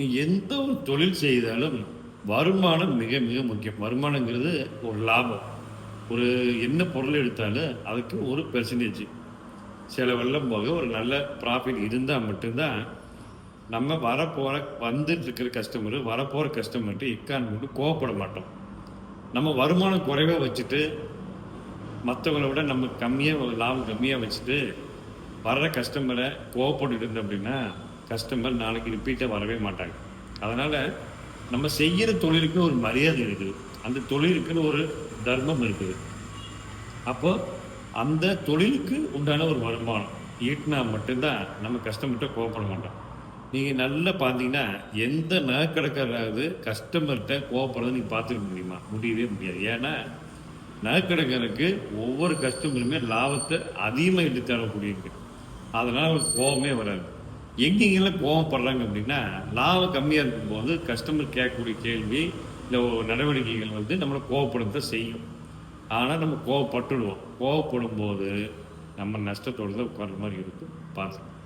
எந்த ஒரு தொழில் செய்தாலும் வருமானம் மிக மிக முக்கியம். வருமானங்கிறது ஒரு லாபம். ஒரு என்ன பொருள் எடுத்தாலும் அதுக்கு ஒரு பெர்சன்டேஜ் செலவெல்லாம் போக ஒரு நல்ல ப்ராஃபிட் இருந்தா மட்டும் தான் நம்ம வந்துட்டு இருக்கிற கஸ்டமர், வரப்போற கஸ்டமர்ட்ட எக்காரணம் கோவப்பட மாட்டோம். நம்ம வருமானம் குறைவா வச்சுட்டு, மத்தவங்கள விட நம்ம லாபம் கம்மியா வச்சுட்டு, வர்ற கஸ்டமர கோவப்பட்டுட்டு இருந்தோம் அப்படின்னா, கஸ்டமர் நாளைக்கு ரிப்பீட்டா வரவே மாட்டாங்க. அதனால நம்ம செய்யற தொழிலுக்கு ஒரு மரியாதை இருக்குது. அந்த தொழிலுக்குன்னு ஒரு தர்மம் இருக்குது. அப்போ அந்த தொழிலுக்கு உண்டான ஒரு வருமானம் ஈட்டினா மட்டும்தான் நம்ம கஸ்டமர்கிட்ட கோவப்பட மாட்டோம். நீங்க நல்லா பார்த்தீங்கன்னா, எந்த நகைக்கடைக்காரராவது கஸ்டமர்ட்ட கோவப்படுறத நீங்க பார்த்துக்க முடியுமா? முடியவே முடியாது. ஏன்னா, நகைக்கடைக்காரருக்கு ஒவ்வொரு கஸ்டமருமே லாபத்த அதிகமா ஈட்டி தரக்கூடியவங்க. அதனால அவருக்கு கோவமே வராது. எங்கெங்கெல்லாம் கோவப்படுறாங்க அப்படின்னா, லாபம் கம்மியா இருக்கும்போது கஸ்டமர் கேட்கக்கூடிய கேள்வி, இல்ல நடவடிக்கைகள் நம்மள கோவப்பட தான் செய்யும். ஆனா நம்ம கோவப்பட்டுடுவோம். கோவப்படும்போது நம்ம நஷ்டத்தோட தான் உட்கார்ற மாரி இருக்கும். பார்த்துக்கணும்.